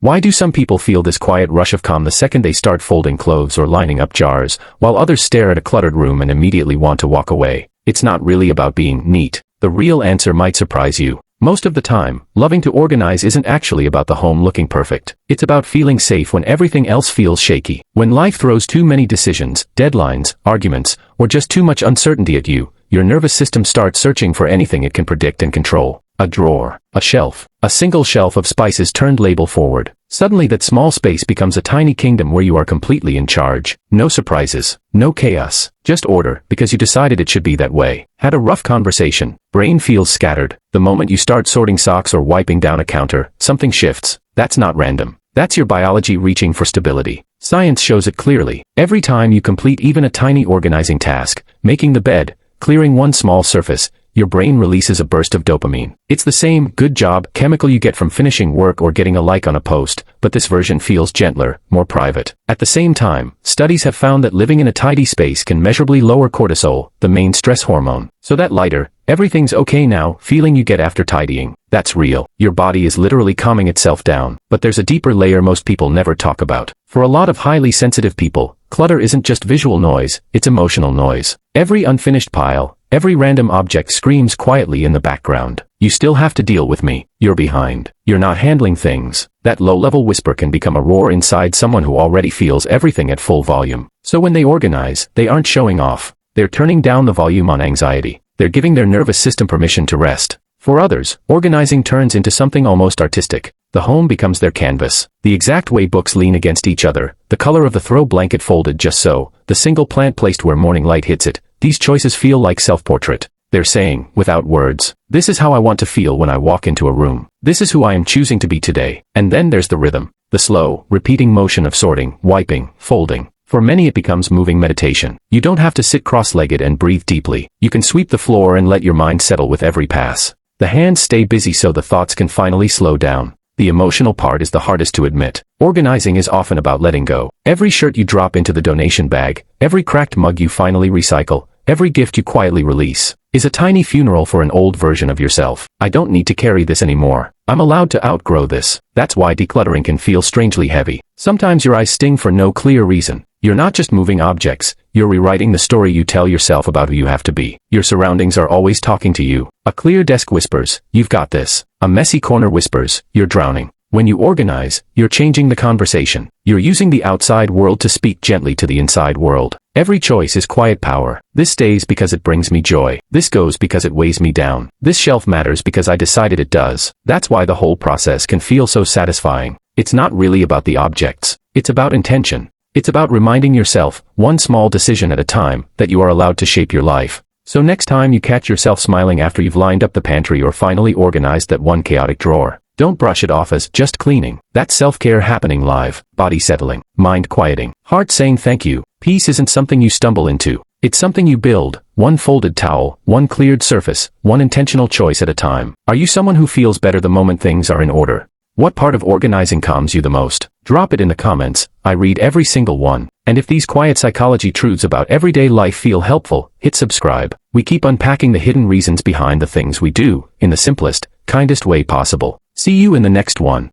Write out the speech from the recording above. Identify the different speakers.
Speaker 1: Why do some people feel this quiet rush of calm the second they start folding clothes or lining up jars, while others stare at a cluttered room and immediately want to walk away? It's not really about being neat. The real answer might surprise you. Most of the time, loving to organize isn't actually about the home looking perfect. It's about feeling safe when everything else feels shaky. When life throws too many decisions, deadlines, arguments, or just too much uncertainty at you, your nervous system starts searching for anything it can predict and control. A drawer, a shelf, a single shelf of spices turned label forward. Suddenly that small space becomes a tiny kingdom where you are completely in charge. No surprises, no chaos, just order, because you decided it should be that way. Had a rough conversation, brain feels scattered. The moment you start sorting socks or wiping down a counter, something shifts. That's not random. That's your biology reaching for stability. Science shows it clearly. Every time you complete even a tiny organizing task, making the bed, clearing one small surface, your brain releases a burst of dopamine. It's the same good job chemical you get from finishing work or getting a like on a post, but this version feels gentler, more private. At the same time, studies have found that living in a tidy space can measurably lower cortisol, the main stress hormone. So that lighter, everything's okay now feeling you get after tidying, that's real. Your body is literally calming itself down. But there's a deeper layer most people never talk about. For a lot of highly sensitive people, clutter isn't just visual noise, it's emotional noise. Every unfinished pile, every random object screams quietly in the background. You still have to deal with me. You're behind. You're not handling things. That low-level whisper can become a roar inside someone who already feels everything at full volume. So when they organize, they aren't showing off. They're turning down the volume on anxiety. They're giving their nervous system permission to rest. For others, organizing turns into something almost artistic. The home becomes their canvas. The exact way books lean against each other, the color of the throw blanket folded just so, the single plant placed where morning light hits it. These choices feel like self-portrait. They're saying, without words, this is how I want to feel when I walk into a room. This is who I am choosing to be today. And then there's the rhythm. The slow, repeating motion of sorting, wiping, folding. For many it becomes moving meditation. You don't have to sit cross-legged and breathe deeply. You can sweep the floor and let your mind settle with every pass. The hands stay busy so the thoughts can finally slow down. The emotional part is the hardest to admit. Organizing is often about letting go. Every shirt you drop into the donation bag, every cracked mug you finally recycle, every gift you quietly release, is a tiny funeral for an old version of yourself. I don't need to carry this anymore. I'm allowed to outgrow this. That's why decluttering can feel strangely heavy. Sometimes your eyes sting for no clear reason. You're not just moving objects, you're rewriting the story you tell yourself about who you have to be. Your surroundings are always talking to you. A clear desk whispers, you've got this. A messy corner whispers, you're drowning. When you organize, you're changing the conversation. You're using the outside world to speak gently to the inside world. Every choice is quiet power. This stays because it brings me joy. This goes because it weighs me down. This shelf matters because I decided it does. That's why the whole process can feel so satisfying. It's not really about the objects. It's about intention. It's about reminding yourself, one small decision at a time, that you are allowed to shape your life. So next time you catch yourself smiling after you've lined up the pantry or finally organized that one chaotic drawer, don't brush it off as just cleaning. That's self-care happening live, body settling, mind quieting, heart saying thank you. Peace isn't something you stumble into. It's something you build, one folded towel, one cleared surface, one intentional choice at a time. Are you someone who feels better the moment things are in order? What part of organizing calms you the most? Drop it in the comments. I read every single one. And if these quiet psychology truths about everyday life feel helpful, hit subscribe. We keep unpacking the hidden reasons behind the things we do, in the simplest, kindest way possible. See you in the next one.